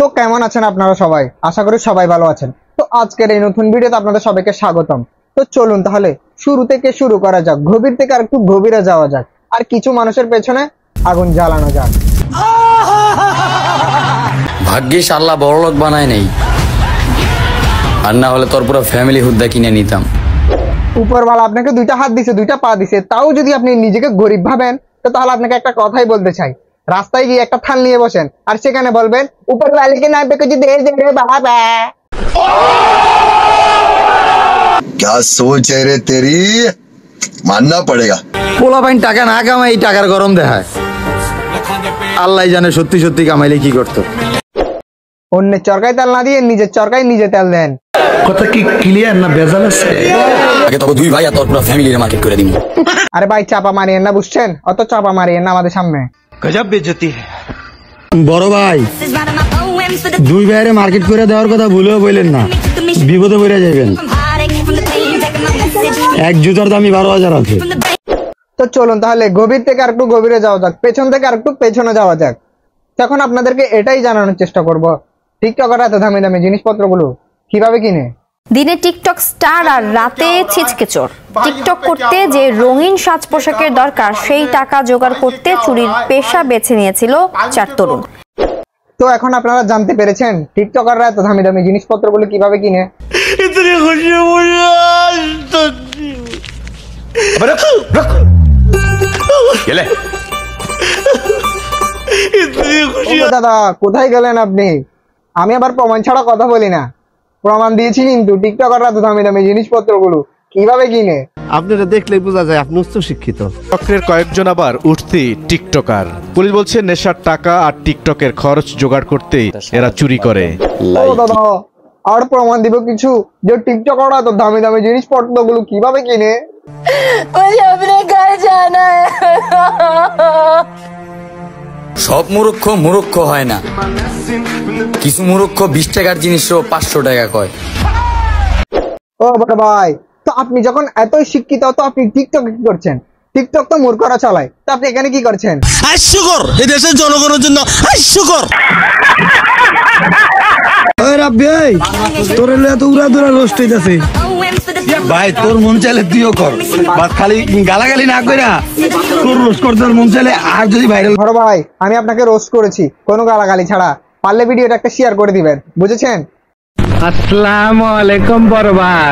তো কেমন আছেন আপনারা সবাই? আশা করি সবাই ভালো আছেন। তো আজকের এই নতুন ভিডিওতে আপনাদের সবাইকে স্বাগতম। তো চলুন তাহলে শুরু থেকে শুরু করা যাক, গভীর থেকে আর একটু গভীরে যাওয়া যাক, আর কিছু মানুষের পেছনে আগুন জ্বালানো যাক। ভাগ্যিস আল্লাহ বড়লোক বানায় নেই, আর না হলে তোর পুরো ফ্যামিলি হুদ্দা কিনে নিতাম। উপরওয়ালা আপনাকে দুইটা হাত দিছে, দুইটা পা দিছে, তাও যদি আপনি নিজেকে গরিব ভাবেন, তো তাহলে আপনাকে একটা কথাই বলতে চাই। রাস্তায় গিয়ে একটা থাল নিয়ে বসেন আর সেখানে বলবেন উপরওয়ালাকে না পেকে যদি দে রে বাবা। क्या सोच है रे तेरी, मानना पड़ेगा। পোলা পাইন টাকা না কামাই এই টাকার গরম দেখায়। আল্লাহ জানে সত্যি সত্যি কামাইলে কি করতো। অন্যের চরকায় তেল না দিয়ে নিজের চরকায় নিজে তেল দেন। কথা কি ক্লিয়ার না বেজাল আছে? আগে তোকে দুই ভাই আর তোর পুরো ফ্যামিলির মার্কেট করে দিমু। আরে ভাই চাপা মারিয়েন না, বুঝছেন? অত চাপা মারিয়েন না আমাদের সামনে। গজব বেজতি বড় ভাই, দুই ভাইয়ের মার্কেট করে দেওয়ার কথা ভুলেও বললেন না, বিপদে পড়ে যাবেন। এক জুতার দামই 12,000 আছে। তো চলুন তাহলে গভীর থেকে আর একটু গভীরে যাওয়া যাক, পেছন থেকে আর একটু পেছনে যাওয়া যাক। তখন আপনাদেরকে এটাই জানানোর চেষ্টা করব, টিকটকাররা এত দামি দামি জিনিসপত্রগুলো কিভাবে কিনে। দিনে টিকটক স্টার আর রাতে ছিচকে চোর। টিকটক করতে যে রঙিন সাজ পোশাকের দরকার, সেই টাকা জোগাড় করতে চুরির পেশা বেছে নিয়েছিল 4 তরুণ। তো এখন আপনারা জানতে পেরেছেন টিকটকাররা এত দামি দামি জিনিসপত্রগুলো কিভাবে কিনে। দাদা কোথায় গেলেন আপনি? আমি আবার প্রমাণ ছাড়া কথা বলি না, প্রমাণ দিয়েছি কিন্তু টিকটকাররা এত দামি দামি জিনিসপত্রগুলো কিভাবে কিনে। আপনারা দেখলেই বোঝা যায় আপনি উচ্চ শিক্ষিত। চক্রের কয়েকজন আবার উঠতি টিকটকার। পুলিশ বলছে নেশার টাকা আর টিকটকের খরচ জোগাড় করতেই এরা চুরি করে। ও দাদা আর প্রমাণ দিব কিছু যে টিকটকাররা এত দামি দামি জিনিসপত্রগুলো কিভাবে কিনে। সব মূর্খ হয় না, কিছু মূর্খ 20 টাকার জিনিসও 500 টাকা কয়। ও বড় ভাই, তো আপনি যখন এতই শিক্ষিত তো আপনি টিকটক কি করছেন? টিকটক তো মূর্খরা চালায়, তো আপনি এখানে কি করছেন? হাস্যকর, এই দেশের জনগণের জন্য হাস্যকর। তোর এত উড়া দুরা রোস্ট হইতাছে ভাই, তোর মন চাইলে তুইও কর, বাস খালি গালাগালি না কইরা তোর রোস্ট করতে মন চাইলে। আর যদি ভাইরাল বড় ভাই আমি আপনাকে রোস্ট করেছি কোনো গালাগালি ছাড়া, পারলে ভিডিওটা একটা শেয়ার করে দিবেন, বুঝেছেন? আসসালামু আলাইকুম বড় ভাই।